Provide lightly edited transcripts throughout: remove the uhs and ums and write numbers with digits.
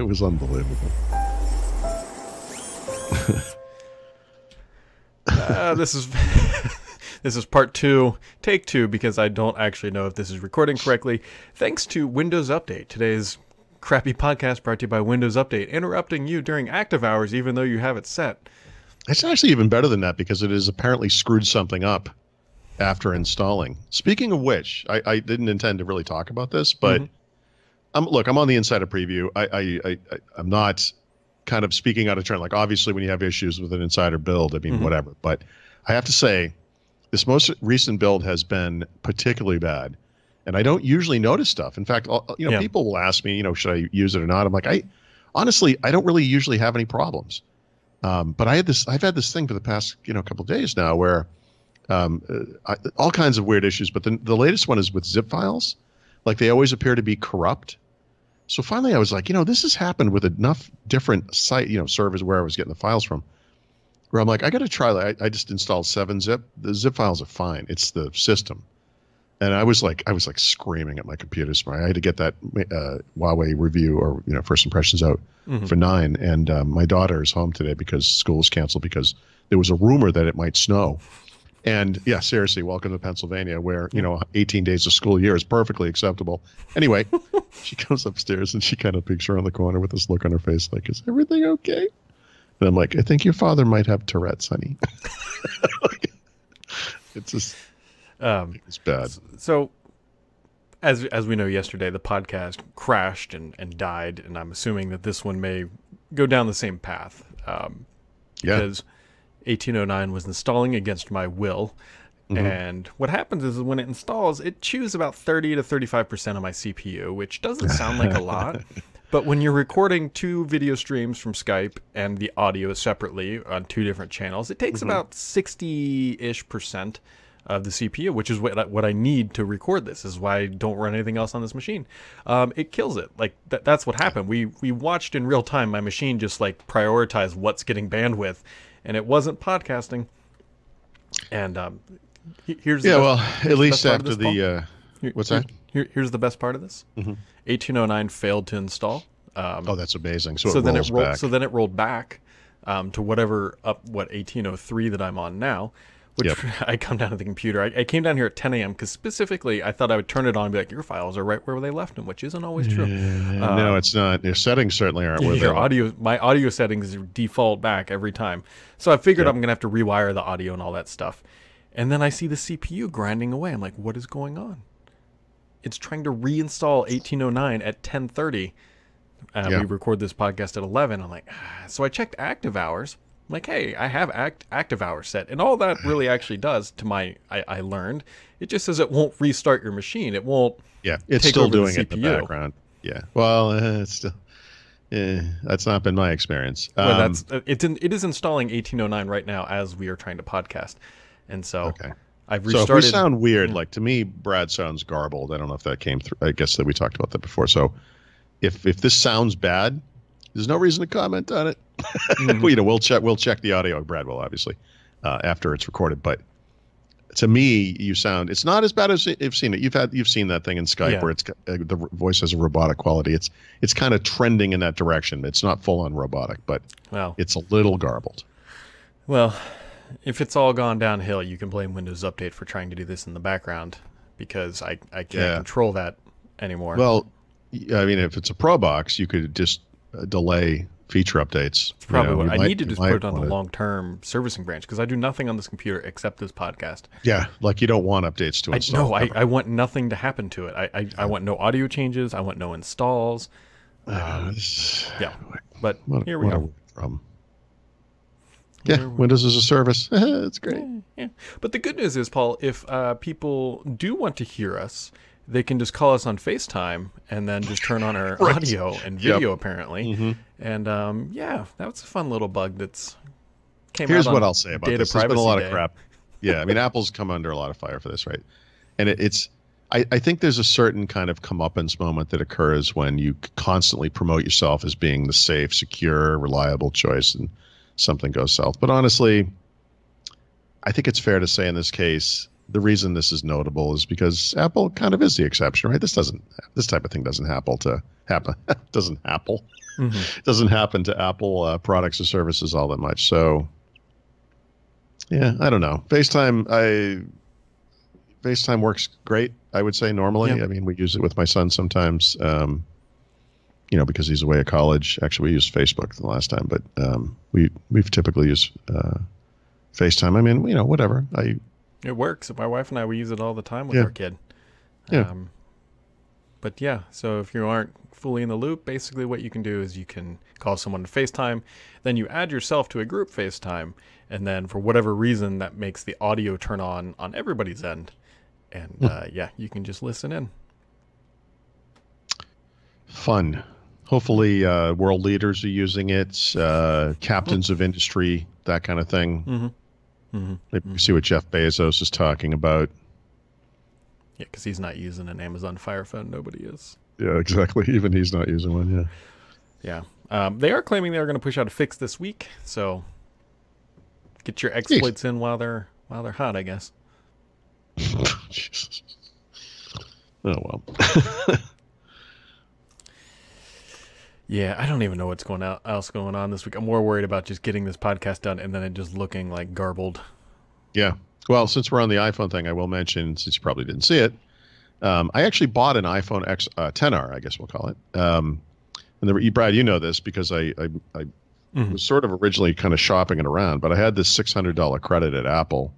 It was unbelievable. This is this is part two, take two, because I don't actually know if this is recording correctly. Thanks to Windows Update, today's crappy podcast brought to you by Windows Update, interrupting you during active hours even though you have it set. It's actually even better than that because it has apparently screwed something up after installing. Speaking of which, I didn't intend to really talk about this, but look, I'm on the Insider Preview. I'm not kind of speaking out of turn. Like, obviously, when you have issues with an Insider build, I mean, whatever. But I have to say, this most recent build has been particularly bad. And I don't usually notice stuff. In fact, people will ask me, should I use it or not? I'm like, honestly, I don't really usually have any problems. But I've had this thing for the past, couple of days now where all kinds of weird issues. But the latest one is with zip files. Like, they always appear to be corrupt. So finally I was like, this has happened with enough different servers where I was getting the files from, where I'm like, I got to try. I just installed 7-zip. The zip files are fine. It's the system. And I was like screaming at my computer. So I had to get that Huawei review or, first impressions out for 9. And my daughter is home today because school is canceled because there was a rumor that it might snow. And yeah, seriously, welcome to Pennsylvania, where 18 days of school year is perfectly acceptable. Anyway, she comes upstairs and she kind of peeks around the corner with this look on her face, like, "Is everything okay?" And I'm like, "I think your father might have Tourette's, honey." It's just, it's bad. So, as we know, yesterday the podcast crashed and died, and I'm assuming that this one may go down the same path. Because 1809 was installing against my will. And what happens is when it installs, it chews about 30 to 35% of my CPU, which doesn't sound like a lot. But when you're recording 2 video streams from Skype and the audio separately on 2 different channels, it takes about 60-ish% of the CPU, which is what I need to record this. Is why I don't run anything else on this machine. It kills it. Like that's what happened. We watched in real time. My machine just like prioritized what's getting bandwidth. And it wasn't podcasting. And here's at least after the what's that? Here's the best part of this. 1809 failed to install. That's amazing. So then it rolls back. So then it rolled back to what 1803 that I'm on now. Which I come down to the computer. I came down here at 10 a.m. because specifically I thought I would turn it on and be like, your files are right where they left them, which isn't always true. No, it's not. Your settings certainly aren't where they're my audio settings default back every time. So I figured I'm going to have to rewire the audio and all that stuff. And then I see the CPU grinding away. I'm like, what is going on? It's trying to reinstall 1809 at 10:30. We record this podcast at 11. I'm like, so I checked active hours. I'm like, hey, I have active hours set. And all that really actually does, I learned, it just says it won't restart your machine. It won't it's still doing it in the background. Yeah. Well, it's still, that's not been my experience. It is installing 1809 right now as we are trying to podcast. And so I've restarted. So if we sound weird, like to me, Brad sounds garbled. I don't know if that came through. I guess that we talked about that before. So if this sounds bad, there's no reason to comment on it. We'll check the audio. Brad will, obviously, after it's recorded. But to me, it's not as bad as you've seen it. You've seen that thing in Skype where it's the voice has a robotic quality. It's kind of trending in that direction. It's not full on robotic, but it's a little garbled. Well, if it's all gone downhill, you can blame Windows Update for trying to do this in the background because I can't control that anymore. Well, I mean, if it's a Pro box, you could just delay feature updates. Probably I need to just put it on the long-term servicing branch because I do nothing on this computer except this podcast. Yeah, like you don't want updates to install. I want nothing to happen to it. I want no audio changes. I want no installs. But here we go. Windows as a service. It's great. Yeah. But the good news is, Paul, if people do want to hear us, they can just call us on FaceTime and then just turn on our audio and video, apparently. And that was a fun little bug that's came Here's out what I'll say about Data this. There's been a lot of Day. crap. Yeah, I mean, Apple's come under a lot of fire for this, right? And I think there's a certain kind of comeuppance moment that occurs when you constantly promote yourself as being the safe, secure, reliable choice, and something goes south. But honestly, I think it's fair to say in this case, the reason this is notable is because Apple kind of is the exception, right? This type of thing doesn't happen to doesn't happen to Apple products or services all that much. So yeah, I don't know. FaceTime works great, I would say normally. Yeah. I mean, we use it with my son sometimes, because he's away at college. Actually, we used Facebook the last time, but we've typically used FaceTime. I mean, whatever. It works. My wife and we use it all the time with Yeah. our kid. Yeah. But yeah, so if you aren't fully in the loop, basically what you can do is you can call someone to FaceTime, then you add yourself to a group FaceTime, and then for whatever reason that makes the audio turn on everybody's end. And you can just listen in. Fun. Hopefully world leaders are using it, captains of industry, that kind of thing. Mm-hmm. Mm-hmm. Maybe see what Jeff Bezos is talking about. Yeah, because he's not using an Amazon Fire Phone. Nobody is. Yeah, exactly. Even he's not using one. Yeah. They are claiming they're going to push out a fix this week, so get your exploits in while they're hot, I guess. Jesus. Oh well. Yeah, I don't even know what's else going on this week. I'm more worried about just getting this podcast done and then it just looking like garbled. Yeah. Well, since we're on the iPhone thing, I will mention, since you probably didn't see it, I actually bought an iPhone X 10R, I guess we'll call it. And Brad, you know this because I was sort of originally kind of shopping it around, but I had this $600 credit at Apple,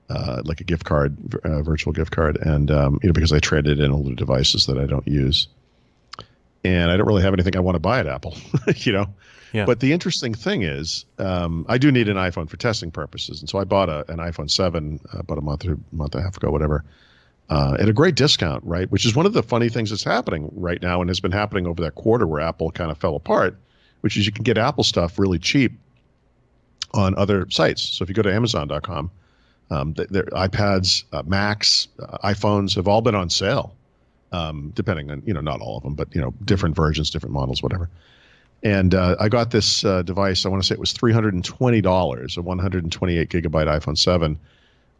like a gift card, virtual gift card, and because I traded in older devices that I don't use. And I don't really have anything I want to buy at Apple, Yeah. But the interesting thing is, I do need an iPhone for testing purposes, and so I bought an iPhone 7 about a month and a half ago, whatever, at a great discount, right? Which is one of the funny things that's happening right now, and has been happening over that quarter where Apple kind of fell apart, which is you can get Apple stuff really cheap on other sites. So if you go to Amazon.com, their iPads, Macs, iPhones have all been on sale. Depending on, not all of them, but, different versions, different models, whatever. And I got this device, I want to say it was $320, a 128 gigabyte iPhone 7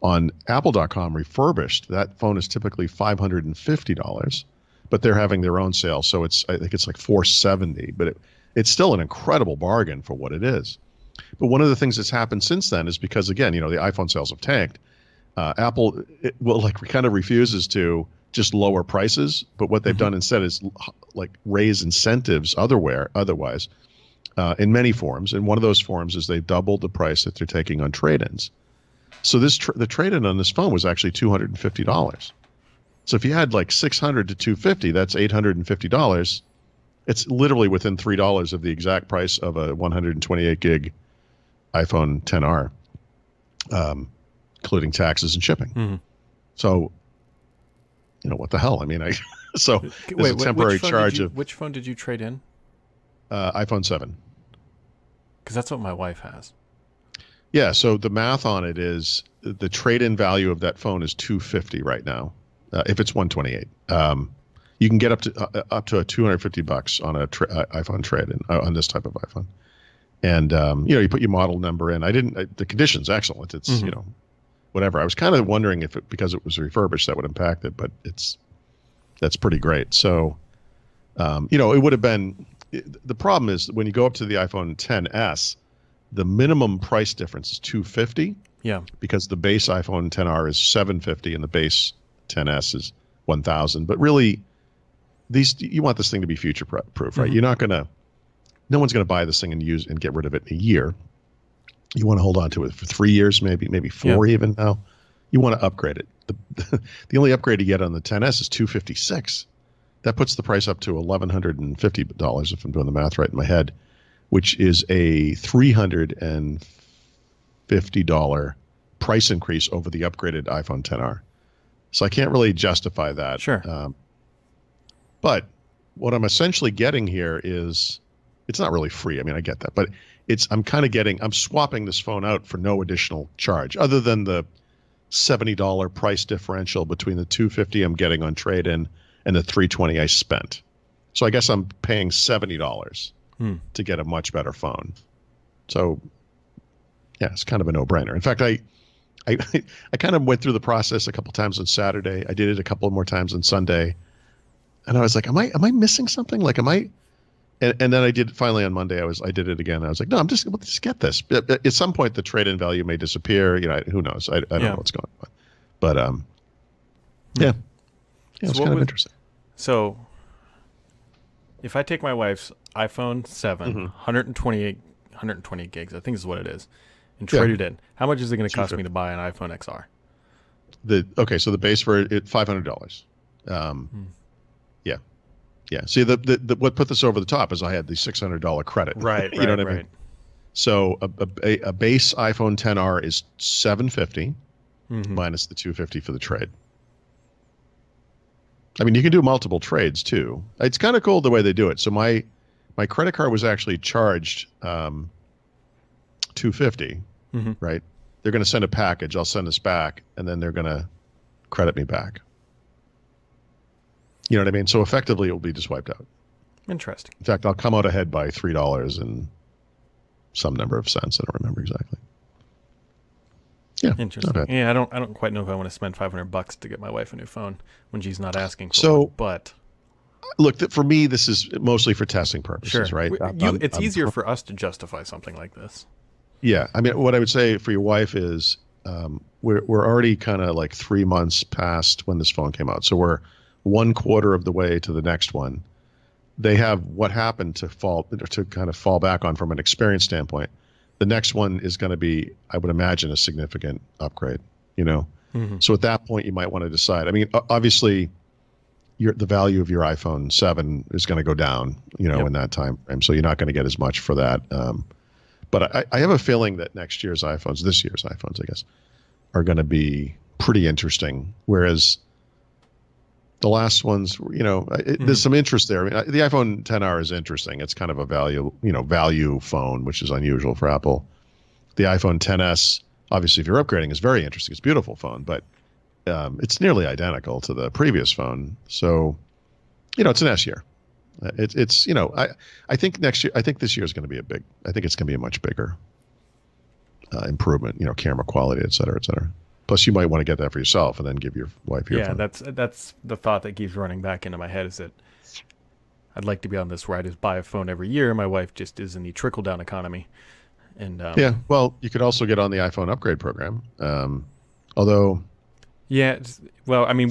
on Apple.com refurbished. That phone is typically $550, but they're having their own sale. So I think it's like $470, but it's still an incredible bargain for what it is. But one of the things that's happened since then is because, again, the iPhone sales have tanked. Apple kind of refuses to just lower prices, but what they've done instead is raise incentives otherwise in many forms. And one of those forms is they've doubled the price that they're taking on trade-ins. So the trade-in on this phone was actually $250. So if you had like $600 to $250, that's $850. It's literally within $3 of the exact price of a 128 gig iPhone 10R, including taxes and shipping. Mm-hmm. So, what the hell? I mean, so there's a temporary charge of... Which phone did you trade in? iPhone 7. Because that's what my wife has. Yeah, so the math on it is the trade-in value of that phone is $250 right now, if it's 128. You can get up to $250 on a iPhone trade-in on this type of iPhone, and you put your model number in. The condition's excellent. It's whatever. I was kind of wondering if because it was refurbished that would impact it, but that's pretty great. So it would have been. The problem is when you go up to the iPhone XS, the minimum price difference is $250. Yeah. Because the base iPhone XR is $750 and the base XS is $1,000. But really, you want this thing to be future proof, right? You're not gonna. No one's gonna buy this thing and use and get rid of it in a year. You want to hold on to it for 3 years, maybe 4 even now. You want to upgrade it. The only upgrade you get on the XS is $256. That puts the price up to $1,150 if I'm doing the math right in my head, which is a $350 price increase over the upgraded iPhone XR. So I can't really justify that. Sure. But what I'm essentially getting here is, it's not really free. I mean, I get that, but I'm swapping this phone out for no additional charge other than the $70 price differential between the $250 I'm getting on trade-in and the $320 I spent. So I guess I'm paying $70 to get a much better phone. So yeah, it's kind of a no-brainer. In fact, I I I kind of went through the process a couple times on Saturday. I did it a couple more times on Sunday, and I was like, am I missing something? Like, am I? And then I did finally on Monday. I did it again. I was like, no, let's just get this. At some point, the trade-in value may disappear. Who knows? I don't know what's going on. But yeah, it's kind of interesting. So if I take my wife's iPhone 7, 120 gigs, I think is what it is, and trade it in, how much is it going to cost me to buy an iPhone XR? So the base for it $500. Yeah. See, the what put this over the top is I had the $600 credit. Right. You know what I mean? So a base iPhone XR is $750 minus the $250 for the trade. I mean, you can do multiple trades too. It's kind of cool the way they do it. So my credit card was actually charged $250. Right? They're going to send a package. I'll send this back, and then they're going to credit me back. You know what I mean? So effectively, it will be just wiped out. Interesting. In fact, I'll come out ahead by $3 and some number of cents. I don't remember exactly. Yeah. Interesting. Yeah, I don't quite know if I want to spend $500 to get my wife a new phone when she's not asking for one. But look, for me, this is mostly for testing purposes, right? It's easier for us to justify something like this. Yeah. I mean, what I would say for your wife is we're already kind of like 3 months past when this phone came out. So we're 1/4 of the way to the next one. They have what happened to kind of fall back on from an experience standpoint. The next one is going to be, I would imagine, a significant upgrade, So at that point, you might want to decide. I mean, obviously, the value of your iPhone 7 is going to go down, in that time frame. So you're not going to get as much for that. But I have a feeling that this year's iPhones, I guess, are going to be pretty interesting. Whereas the last ones, there's some interest there. I mean, the iPhone XR is interesting. It's kind of a value phone, which is unusual for Apple. The iPhone XS, obviously, if you're upgrading, is very interesting. It's a beautiful phone, but it's nearly identical to the previous phone. So, it's an S year. I think next year. I think this year is going to be I think it's going to be a much bigger improvement. Camera quality, et cetera, et cetera. Plus, you might want to get that for yourself and then give your wife your phone. That's the thought that keeps running back into my head is that I'd like to be on this where I just buy a phone every year. My wife just is in the trickle-down economy. And well, you could also get on the iPhone upgrade program. Although... Yeah, well, I mean,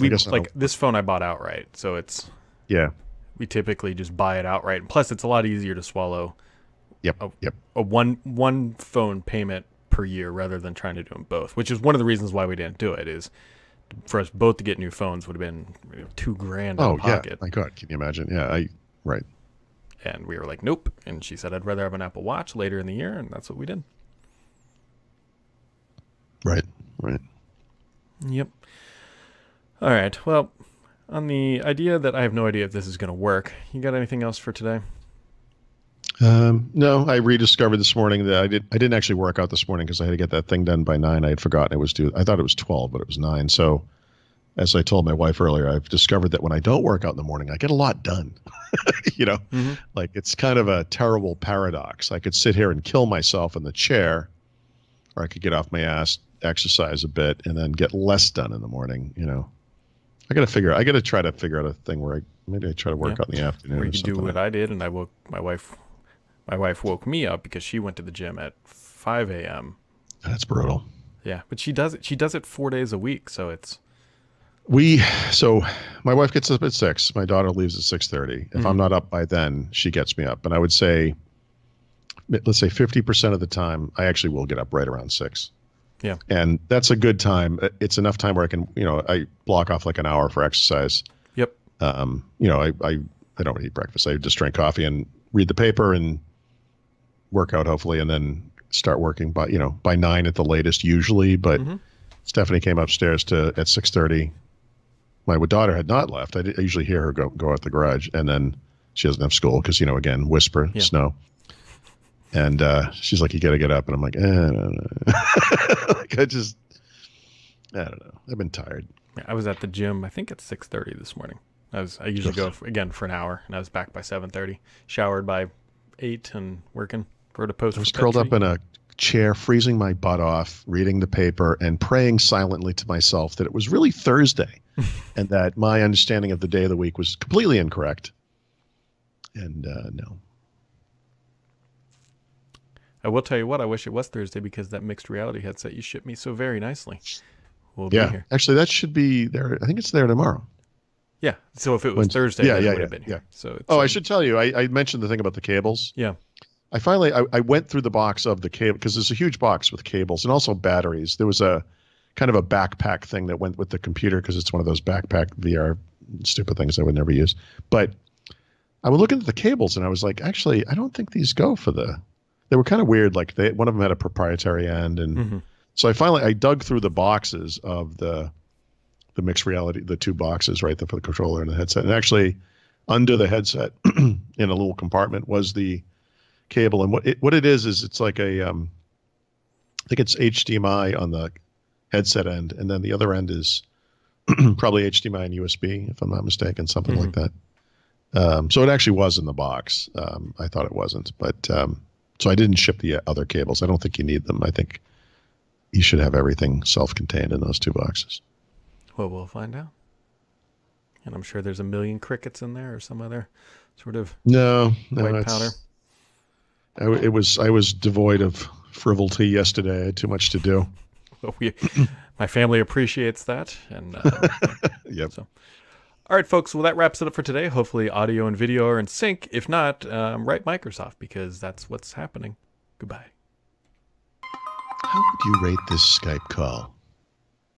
this phone I bought outright, so it's... Yeah. We typically just buy it outright. And plus, it's a lot easier to swallow a one phone payment per year rather than trying to do them both, which is one of the reasons why we didn't do it. Is for us both to get new phones would have been $2,000 out of pocket. Oh my God, can you imagine? Yeah, right. And we were like, nope. And she said, I'd rather have an Apple Watch later in the year, and that's what we did. Right. Yep. All right. Well, on the idea that I have no idea if this is going to work, you got anything else for today? No, I rediscovered this morning that I didn't actually work out this morning because I had to get that thing done by 9. I had forgotten it was due. I thought it was 12, but it was 9. So as I told my wife earlier, I've discovered that when I don't work out in the morning, I get a lot done. Like it's kind of a terrible paradox. I could sit here and kill myself in the chair, or I could get off my ass, exercise a bit, and then get less done in the morning. I got to try to figure out a thing where I try to work out in the afternoon. Or you could do what I did, and I woke my wife. My wife woke me up because she went to the gym at 5 a.m. That's brutal. Yeah, but she does it 4 days a week, so it's. So my wife gets up at 6. My daughter leaves at 6:30. If I'm not up by then, she gets me up. And I would say, let's say 50% of the time, I actually will get up right around 6. Yeah. And that's a good time. It's enough time where I can, I block off like an hour for exercise. Yep. I don't eat breakfast. I just drink coffee and read the paper and work out hopefully, and then start working by 9 at the latest usually. But Stephanie came upstairs at 6:30. My daughter had not left. I usually hear her go out the garage, and then she doesn't have school because again, whisper, snow. And she's like, you got to get up. And I'm like, no. Like I don't know. I've been tired. I was at the gym, I think at 6:30 this morning. I usually go for an hour, and I was back by 7:30, showered by 8 and working. Wrote a post. I was curled up in a chair, freezing my butt off, reading the paper, and praying silently to myself that it was really Thursday and that my understanding of the day of the week was completely incorrect. And no. I will tell you what, I wish it was Thursday because that mixed reality headset you shipped me so very nicely will be here. Actually, that should be there. I think it's there tomorrow. Yeah. So if it was Thursday, then it would have been here. So it's, I should tell you, I mentioned the thing about the cables. Yeah. I went through the box of the cable because there's a huge box with cables and also batteries. There was a kind of a backpack thing that went with the computer because it's one of those backpack VR stupid things I would never use. But I was looking at the cables and I was like, actually, I don't think these go for they were kind of weird. Like one of them had a proprietary end. And so I dug through the boxes of the mixed reality, the two boxes right there for the controller and the headset. And actually under the headset in a little compartment was the cable. And what it is it's like I think it's HDMI on the headset end. And then the other end is probably HDMI and USB, if I'm not mistaken, something like that. So it actually was in the box. I thought it wasn't, but so I didn't ship the other cables. I don't think you need them. I think you should have everything self-contained in those two boxes. Well, we'll find out. And I'm sure there's a million crickets in there or some other sort of white powder. I was devoid of frivolity yesterday. I had too much to do. Well, my family appreciates that. And yep. So. All right, folks. Well, that wraps it up for today. Hopefully audio and video are in sync. If not, write Microsoft because that's what's happening. Goodbye. How would you rate this Skype call?